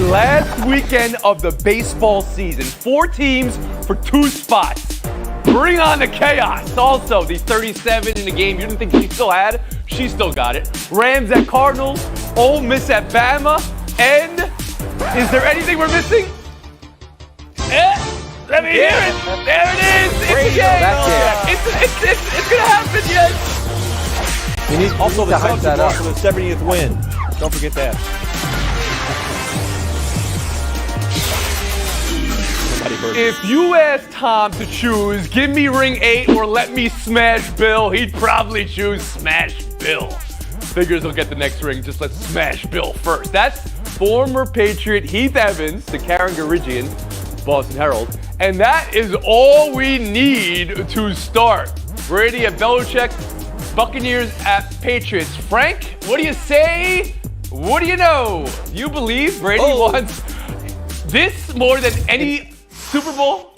last weekend of the baseball season. 4 teams for 2 spots. Bring on the chaos. Also, the 37 in the game you didn't think she still had, she still got it. Rams at Cardinals, Ole Miss at Bama, and is there anything we're missing? Let me hear it. There it is. It's a game. It's going to happen, yes. We need also the Cubs lost for the 70th win. Don't forget that. If you ask Tom to choose, give me ring 8 or let me smash Bill, he'd probably choose smash Bill. Figures he'll get the next ring, just let's smash Bill first. That's former Patriot Heath Evans to Karen Garigian, Boston Herald. And that is all we need to start. Brady at Belichick, Buccaneers at Patriots. Frank, what do you say? What do you know? You believe Brady wants this more than any Super Bowl?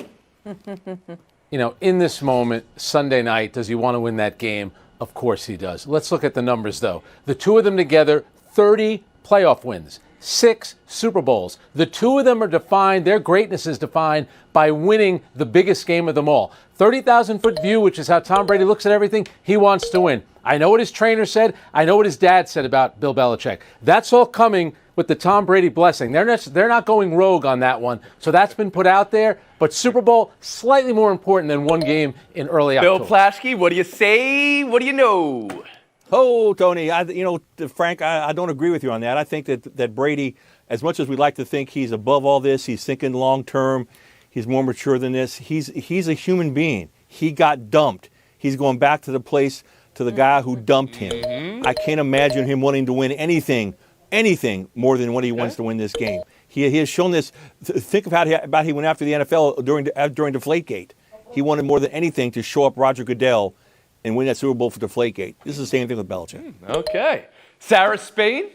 You know, in this moment, Sunday night, does he want to win that game? Of course he does. Let's look at the numbers, though. The two of them together, 30 playoff wins, 6 Super Bowls. The two of them are defined, their greatness is defined by winning the biggest game of them all. 30,000-foot view, which is how Tom Brady looks at everything, he wants to win. I know what his trainer said. I know what his dad said about Bill Belichick. That's all coming with the Tom Brady blessing. They're not going rogue on that one. So that's been put out there. But Super Bowl, slightly more important than one game in early October. Bill Plaschke, what do you say? What do you know? Oh, Tony, Frank, I don't agree with you on that. I think that Brady, as much as we'd like to think he's above all this, he's thinking long term, he's more mature than this. He's a human being. He got dumped. He's going back to the guy who dumped him. I can't imagine him wanting to win anything more than what he wants to win this game. He has shown this. Think of how he went after the NFL during Deflategate. He wanted more than anything to show up Roger Goodell and win that Super Bowl for Deflategate. This is the same thing with Belichick. Okay. Sarah Spain?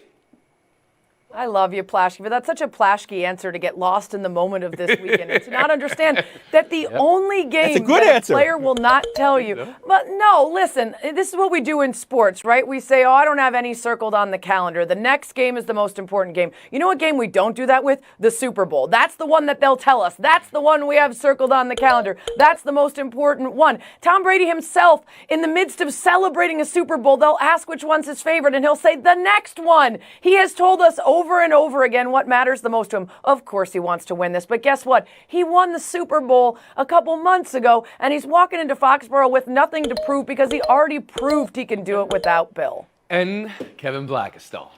I love you, Plaschke, but that's such a Plaschke answer to get lost in the moment of this weekend and to not understand that the only game that a player will not tell you. But no, listen, this is what we do in sports, right? We say, I don't have any circled on the calendar. The next game is the most important game. You know what game we don't do that with? The Super Bowl. That's the one that they'll tell us. That's the one we have circled on the calendar. That's the most important one. Tom Brady himself, in the midst of celebrating a Super Bowl, they'll ask which one's his favorite, and he'll say the next one. He has told us over and over again what matters the most to him. Of course he wants to win this, but guess what? He won the Super Bowl a couple months ago, and he's walking into Foxborough with nothing to prove because he already proved he can do it without Bill. And Kevin Blackistone.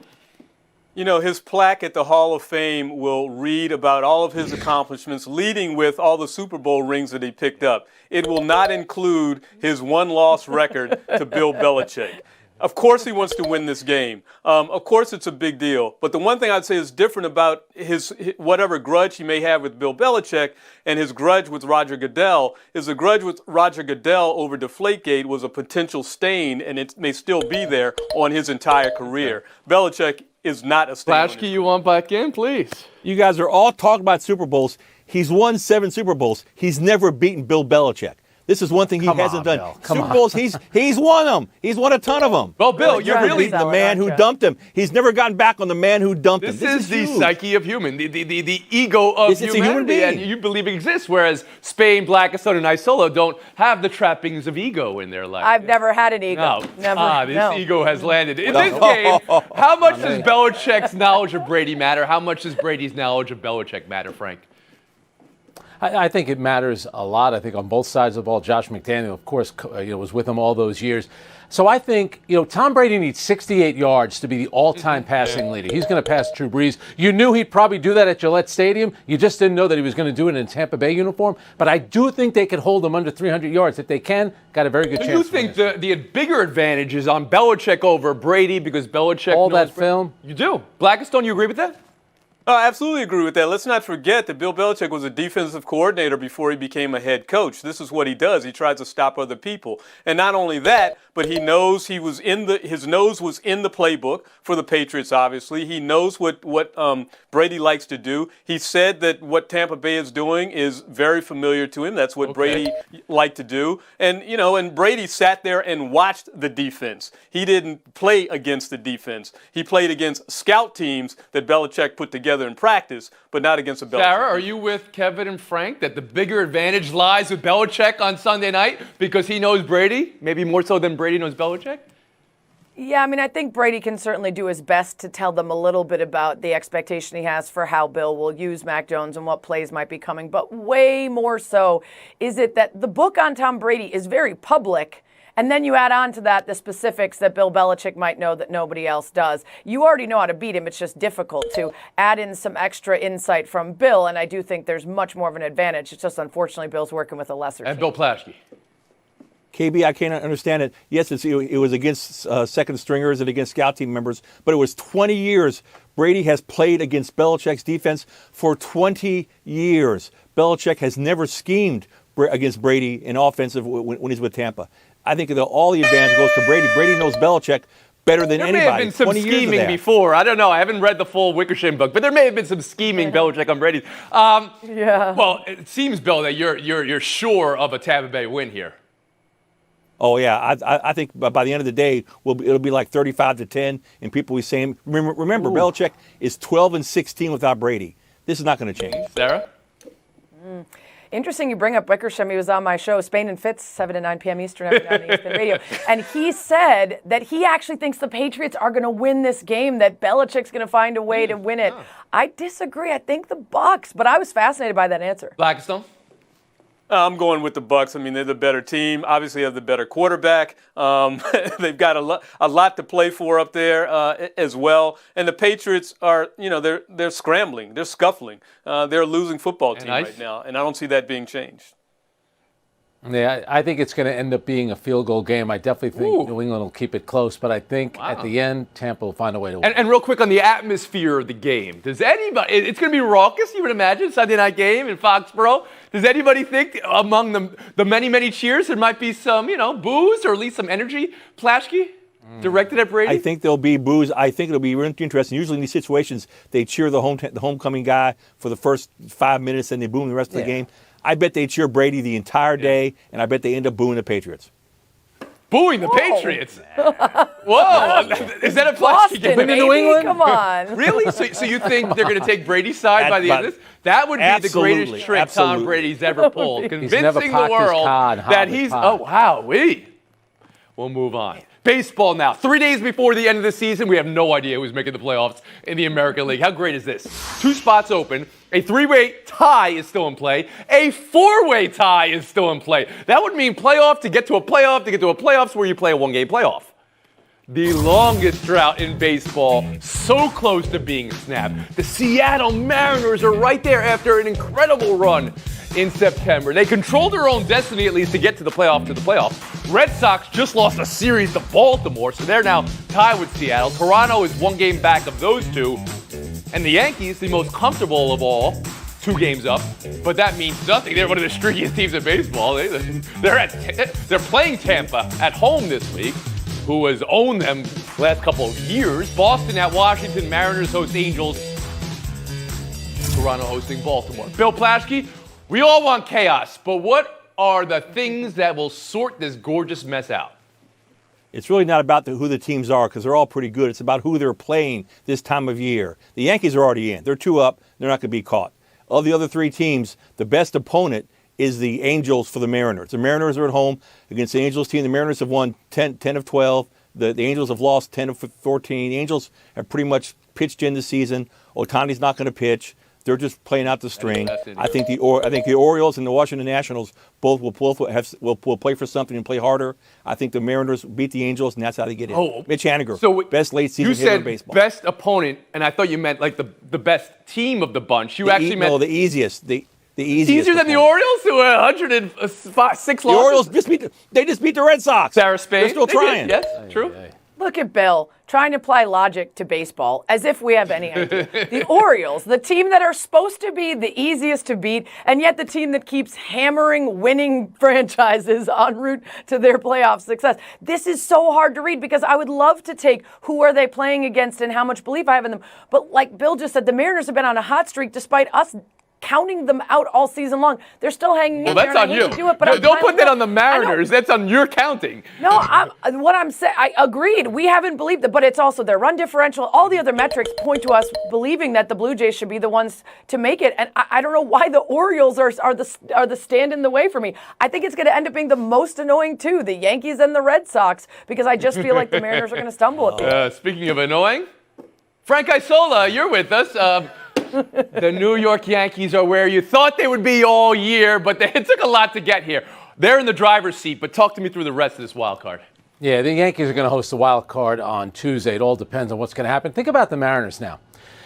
You know, his plaque at the Hall of Fame will read about all of his accomplishments, leading with all the Super Bowl rings that he picked up. It will not include his one-loss record to Bill Belichick. Of course he wants to win this game. Of course it's a big deal. But the one thing I'd say is different about his whatever grudge he may have with Bill Belichick and his grudge with Roger Goodell is the grudge with Roger Goodell over Deflategate was a potential stain, and it may still be there on his entire career. Belichick is not a stain. Plaschke, you want back in, please? You guys are all talking about Super Bowls. He's won 7 Super Bowls. He's never beaten Bill Belichick. This is one thing he hasn't done. Super Bowls, he's won them. He's won a ton of them. Well, Bill, you're really the man who dumped him. He's never gotten back on the man who dumped him. This is the psyche of human, the ego of humanity, a human being. and you believe it exists, whereas Spain, Blackistone, and Isolo don't have the trappings of ego in their life. I've never had an ego. No. Never. This ego has landed. In this game, how much does Belichick's knowledge of Brady matter? How much does Brady's knowledge of Belichick matter, Frank? I think it matters a lot. I think on both sides of the ball, Josh McDaniel, of course, was with him all those years. So I think, Tom Brady needs 68 yards to be the all-time passing leader. He's going to pass Drew Brees. You knew he'd probably do that at Gillette Stadium. You just didn't know that he was going to do it in a Tampa Bay uniform. But I do think they could hold him under 300 yards. If they can, got a very good chance. Do you think the bigger advantage is on Belichick over Brady because Belichick all knows that film? You do. Blackistone, you agree with that? I absolutely agree with that. Let's not forget that Bill Belichick was a defensive coordinator before he became a head coach. This is what he does. He tries to stop other people. And not only that, but he knows his nose was in the playbook for the Patriots, obviously. He knows what Brady likes to do. He said that what Tampa Bay is doing is very familiar to him. That's what Brady liked to do. And, and Brady sat there and watched the defense. He didn't play against the defense. He played against scout teams that Belichick put together together in practice, but not against a Belichick. Sarah, are you with Kevin and Frank that the bigger advantage lies with Belichick on Sunday night because he knows Brady, maybe more so than Brady knows Belichick? Yeah, I mean, I think Brady can certainly do his best to tell them a little bit about the expectation he has for how Bill will use Mac Jones and what plays might be coming. But way more so is it that the book on Tom Brady is very public. And then you add on to that the specifics that Bill Belichick might know that nobody else does. You already know how to beat him. It's just difficult to add in some extra insight from Bill. And I do think there's much more of an advantage. It's just unfortunately Bill's working with a lesser team. And Bill Plaschke. KB, I can't understand it. Yes, it was against second stringers and against scout team members, but it was 20 years. Brady has played against Belichick's defense for 20 years. Belichick has never schemed against Brady in offensive when he's with Tampa. I think all the advantage goes to Brady. Brady knows Belichick better than anybody. There may have been some scheming before. I don't know. I haven't read the full Wickersham book, but there may have been some scheming Belichick on Brady. Yeah. Well, it seems, Bill, that you're sure of a Tampa Bay win here. Oh, yeah. I think by the end of the day, it'll be like 35-10, and people will be saying, remember, Belichick is 12-16 without Brady. This is not going to change. Sarah? Interesting you bring up Wickersham. He was on my show, Spain and Fitz, 7 to 9 p.m. Eastern every night on ESPN Radio. And he said that he actually thinks the Patriots are going to win this game, that Belichick's going to find a way to win it. I disagree. I think the Bucs, but I was fascinated by that answer. Blackstone? I'm going with the Bucs. I mean, they're the better team. Obviously, have the better quarterback. They've got a lot to play for up there as well. And the Patriots are, they're scrambling, they're scuffling. They're a losing football team right now, and I don't see that being changed. Yeah, I think it's going to end up being a field goal game. I definitely think New England will keep it close, but I think at the end, Tampa will find a way to win. And real quick on the atmosphere of the game, does anybody, it's going to be raucous, you would imagine, Sunday night game in Foxborough. Does anybody think among the many, many cheers there might be some, boos or at least some energy, Plaschke, directed at Brady? I think there'll be boos. I think it'll be really interesting. Usually in these situations, they cheer the homecoming guy for the first 5 minutes and they boo him the rest of the game. I bet they cheer Brady the entire day, and I bet they end up booing the Patriots. Booing the Patriots? Whoa. Is that a Plaschke game? Boston, New England? Come on. Really? So you think they're going to take Brady's side by the end of this? That would be the greatest trick Tom Brady's ever pulled. Convincing the world that he's... Oh, wow. We'll move on. Baseball now. 3 days before the end of the season, we have no idea who's making the playoffs in the American League. How great is this? 2 spots open. A 3-way tie is still in play. A 4-way tie is still in play. That would mean playoff to get to a playoff to get to a playoffs where you play a 1-game playoff. The longest drought in baseball, so close to being snapped. The Seattle Mariners are right there after an incredible run in September. They control their own destiny, at least, to get to the playoffs. Red Sox just lost a series to Baltimore, so they're now tied with Seattle. Toronto is 1 game back of those two. And the Yankees, the most comfortable of all, 2 games up. But that means nothing. They're one of the streakiest teams in baseball. They're playing Tampa at home this week, who has owned them the last couple of years. Boston at Washington. Mariners host Angels. Toronto hosting Baltimore. Bill Plaschke, we all want chaos, but what are the things that will sort this gorgeous mess out? It's really not about who the teams are because they're all pretty good. It's about who they're playing this time of year. The Yankees are already in. They're 2 up. They're not going to be caught. Of the other 3 teams, the best opponent is the Angels for the Mariners. The Mariners are at home against the Angels team. The Mariners have won 10 of 12. The Angels have lost 10 of 14. The Angels have pretty much pitched in the season. Ohtani's not going to pitch. They're just playing out the string. I think the Orioles and the Washington Nationals both will play for something and play harder. I think the Mariners beat the Angels, and that's how they get in. Mitch Haniger, best late season hitter in baseball. You said best opponent, and I thought you meant like the best team of the bunch. You actually meant the easiest. The easiest. Easier than the Orioles, who are 106 losses. The Orioles just beat the Red Sox. Sarah Spain. They're still trying. Yes, true. Look at Bill trying to apply logic to baseball as if we have any idea. The Orioles, the team that are supposed to be the easiest to beat, and yet the team that keeps hammering winning franchises en route to their playoff success. This is so hard to read because I would love to take who are they playing against and how much belief I have in them. But like Bill just said, the Mariners have been on a hot streak despite us counting them out all season long. They're still hanging in there. Well, that's on you. To do it, but Don't put that on the Mariners. That's on your counting. No, what I'm saying, I agreed. We haven't believed it, but it's also their run differential. All the other metrics point to us believing that the Blue Jays should be the ones to make it. And I don't know why the Orioles are the stand in the way for me. I think it's going to end up being the most annoying two, the Yankees and the Red Sox, because I just feel like the Mariners are going to stumble at the end. Speaking of annoying, Frank Isola, you're with us. The New York Yankees are where you thought they would be all year, but it took a lot to get here. They're in the driver's seat, but talk to me through the rest of this wild card. Yeah, the Yankees are going to host the wild card on Tuesday. It all depends on what's going to happen. Think about the Mariners now.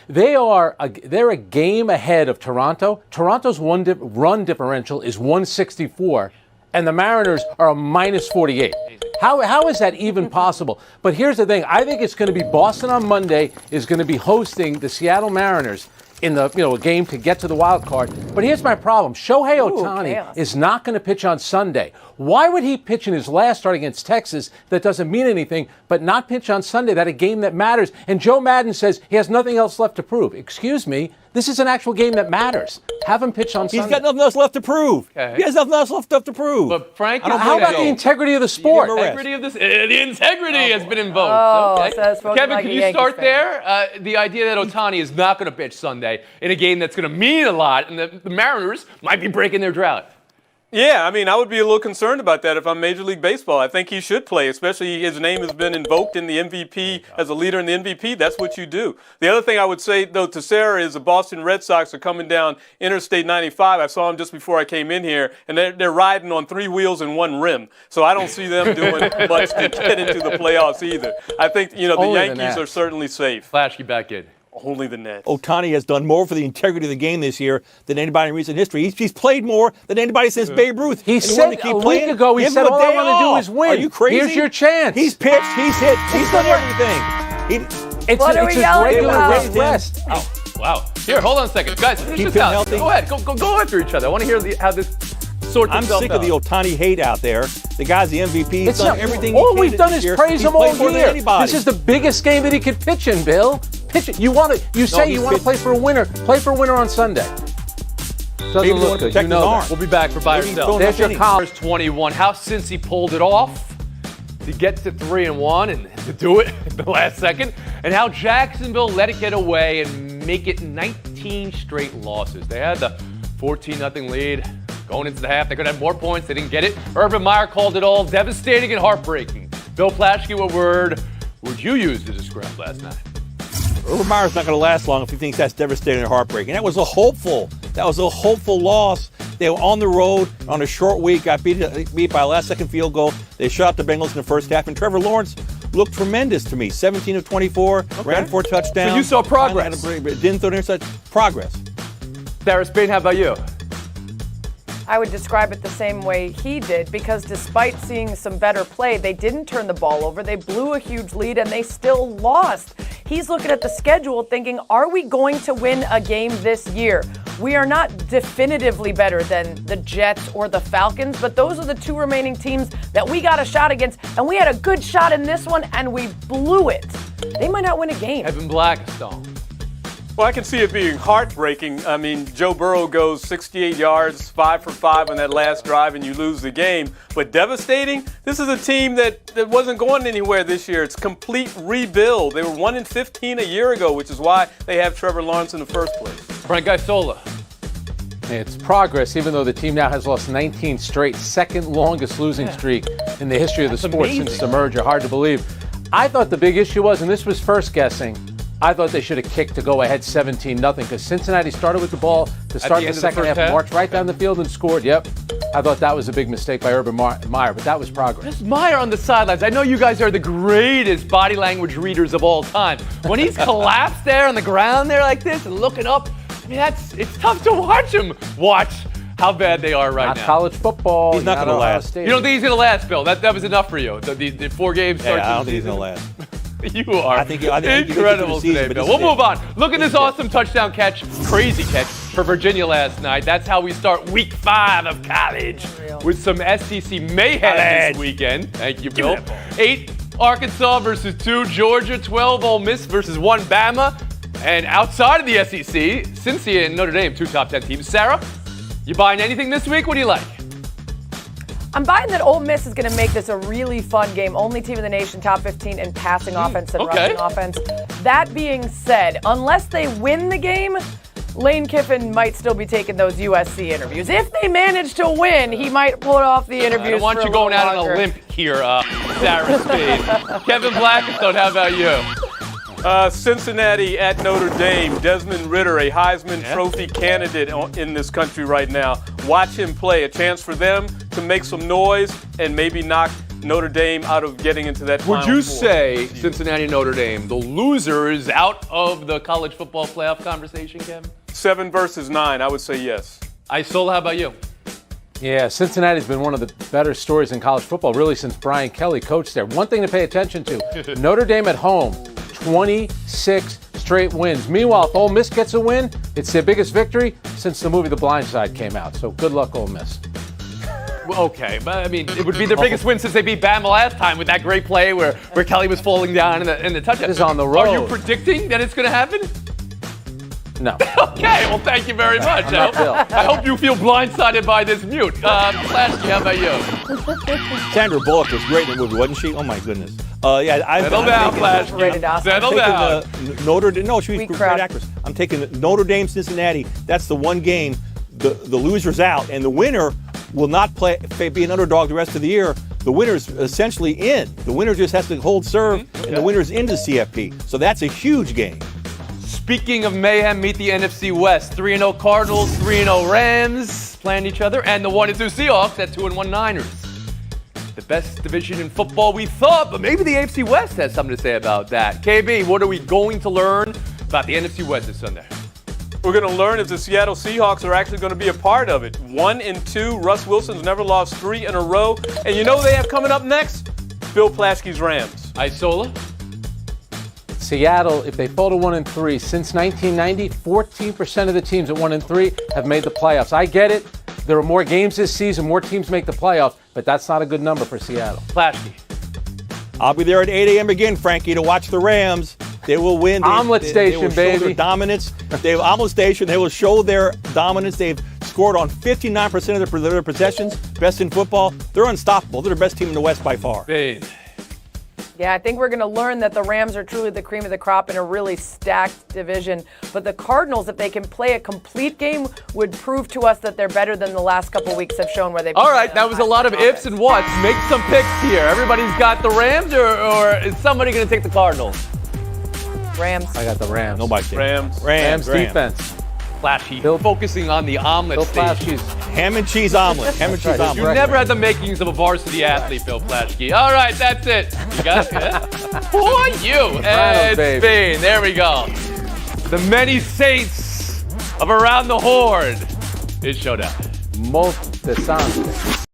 They're a game ahead of Toronto. Toronto's run differential is 164, and the Mariners are a minus 48. How is that even possible? But here's the thing. I think it's going to be Boston on Monday is going to be hosting the Seattle Mariners in the a game to get to the wild card. But here's my problem. Shohei Ohtani is not going to pitch on Sunday. Why would he pitch in his last start against Texas that doesn't mean anything, but not pitch on Sunday, that a game that matters? And Joe Madden says he has nothing else left to prove. Excuse me, this is an actual game that matters. Have him pitch on Sunday. He's got nothing else left to prove. Okay. He has nothing else left to prove. But Frank, how about the integrity of the sport? The integrity has been invoked. Oh, okay. so Kevin, like can you start there? The idea that Ohtani is not going to pitch Sunday in a game that's going to mean a lot, and the Mariners might be breaking their drought. Yeah, I mean, I would be a little concerned about that if I'm Major League Baseball. I think he should play, especially his name has been invoked in the MVP as a leader in the MVP. That's what you do. The other thing I would say, though, to Sarah is the Boston Red Sox are coming down Interstate 95. I saw them just before I came in here, and they're riding on 3 wheels and 1 rim. So I don't see them doing much to get into the playoffs either. I think, the Yankees are certainly safe. Flash you back in. Only the Nets. Ohtani has done more for the integrity of the game this year than anybody in recent history. He's played more than anybody since Babe Ruth. He said a week ago, he said, all I want to do is win. Are you crazy? Here's your chance. He's pitched, he's hit, he's done everything. It's What are we a yelling regular about? rest. Oh, wow. Here, hold on a second. Guys, finish Keep this out. him healthy. Go ahead. Go after each other. I want to hear how this sorts I'm itself sick out. of the Ohtani hate out there. The guy's the MVP. He's done everything all he we've can done this is year. praise He's him all played more than year. anybody. This is the biggest game that he could pitch in, Bill. Pitch it. You say you want to play for a winner. Play for a winner on Sunday. Doesn't Maybe look want to good. protect You know his that. arm. We'll be back for Buy or Maybe Sell. don't There's your have college. 21. How since he pulled it off to get to 3-1 and to do it at the last second, and how Jacksonville let it get away and make it 19 straight losses. They had the 14-0 lead going into the half. They could have more points. They didn't get it. Urban Meyer called it all devastating and heartbreaking. Bill Plaschke, what word would you use to describe last night? Urban Meyer's not going to last long if he thinks that's devastating and heartbreaking. That was a hopeful loss. They were on the road on a short week, got beat by a last-second field goal. They shot the Bengals in the first half, and Trevor Lawrence looked tremendous to me. 17 of 24, ran 4 touchdowns. So you saw progress. Didn't throw an interception. Progress. Sarah Spain, how about you? I would describe it the same way he did, because despite seeing some better play, they didn't turn the ball over. They blew a huge lead, and they still lost. He's looking at the schedule thinking, are we going to win a game this year? We are not definitively better than the Jets or the Falcons, but those are the 2 remaining teams that we got a shot against, and we had a good shot in this one, and we blew it. They might not win a game. Evan Blackstone. Well, I can see it being heartbreaking. I mean, Joe Burrow goes 68 yards, 5 for 5 on that last drive, and you lose the game. But devastating, this is a team that wasn't going anywhere this year. It's complete rebuild. They were 1-15 a year ago, which is why they have Trevor Lawrence in the first place. Frank Isola. It's progress, even though the team now has lost 19 straight, second longest losing streak in the history of the sport since the merger. Hard to believe. I thought the big issue was, and this was first guessing, I thought they should have kicked to go ahead 17-0 because Cincinnati started with the ball to start the second half, marched right down the field and scored. Yep. I thought that was a big mistake by Urban Meyer, but that was progress. Just Meyer on the sidelines. I know you guys are the greatest body language readers of all time. When he's collapsed there on the ground there like this and looking up, I mean, it's tough to watch him watch how bad they are right Not now. college football. He's not going to last. You don't think he's going to last, Bill? That was enough for you? The 4 games start Yeah, I don't to think the he's going to season? last. You are I think he gets incredible through the season, today, but Bill. this We'll is move on. Look at this awesome touchdown catch, crazy catch for Virginia last night. That's how we start week 5 of college with some SEC mayhem this weekend. Thank you, Bill. 8 Arkansas versus 2 Georgia, 12 Ole Miss versus 1 Bama. And outside of the SEC, Cincy and Notre Dame, 2 top 10 teams. Sarah, you buying anything this week? What do you like? I'm buying that Ole Miss is going to make this a really fun game. Only team in the nation, top 15 in passing offense and rushing offense. That being said, unless they win the game, Lane Kiffin might still be taking those USC interviews. If they manage to win, he might pull off the interviews. I don't want you going out on a limp here, Sarah Spade. Kevin Blackstone, how about you? Cincinnati at Notre Dame. Desmond Ridder, a Heisman Trophy candidate in this country right now. Watch him play. A chance for them to make some noise and maybe knock Notre Dame out of getting into that Final Would you Four. say Cincinnati and Notre Dame, the losers out of the college football playoff conversation, Kevin? 7 versus 9, I would say yes. Isola, how about you? Yeah, Cincinnati's been one of the better stories in college football, really, since Brian Kelly coached there. One thing to pay attention to, Notre Dame at home, 26 straight wins. Meanwhile, if Ole Miss gets a win, it's their biggest victory since the movie The Blind Side came out. So good luck, Ole Miss. Well, okay, but I mean, it would be their biggest win since they beat Bama last time with that great play where Kelly was falling down in the touchdown. It is on the road. Are you predicting that it's going to happen? No. Okay, well, thank you very much. I hope you feel blindsided by this mute. Flashy, how about you? Sandra Bullock was great in the movie, wasn't she? Oh, my goodness. Settle down, Flash. Settle down. She was a great actress. I'm taking Notre Dame, Cincinnati. That's the one game. The loser's out, and the winner will not be an underdog the rest of the year. The winner's essentially in. The winner just has to hold serve, and the winner's into CFP. So that's a huge game. Speaking of mayhem, meet the NFC West. 3-0 Cardinals, 3-0 Rams playing each other, and the 1-2 Seahawks at 2-1 Niners. The best division in football, we thought, but maybe the AFC West has something to say about that. KB, what are we going to learn about the NFC West this Sunday? We're going to learn if the Seattle Seahawks are actually going to be a part of it. 1-2. Russ Wilson's never lost 3 in a row. And you know who they have coming up next? Bill Plaschke's Rams. Isola? Seattle, if they fall to 1-3, since 1990, 14% of the teams at 1-3 have made the playoffs. I get it. There are more games this season, more teams make the playoffs, but that's not a good number for Seattle. Plaschke. I'll be there at 8 a.m. again, Frankie, to watch the Rams. They will win. Omelet Station, they will baby. Show their dominance. They have Omelet Station. They will show their dominance. They've scored on 59% of their possessions. Best in football. They're unstoppable. They're the best team in the West by far. Spade. Yeah, I think we're going to learn that the Rams are truly the cream of the crop in a really stacked division. But the Cardinals, if they can play a complete game, would prove to us that they're better than the last couple weeks have shown where they've been. All right, that was a lot of ifs and whats. Make some picks here. Everybody's got the Rams, or is somebody going to take the Cardinals? Rams. I got the Rams. Nobody's Rams. Defense. Flashy. Focusing on the omelet station. Ham and cheese omelet. Ham and cheese omelet. You never had the makings of a varsity athlete, Bill Plaschke. All right, that's it. You got it? For you. And Spain. There we go. The many saints of Around the Horn is showdown. Molt desastre.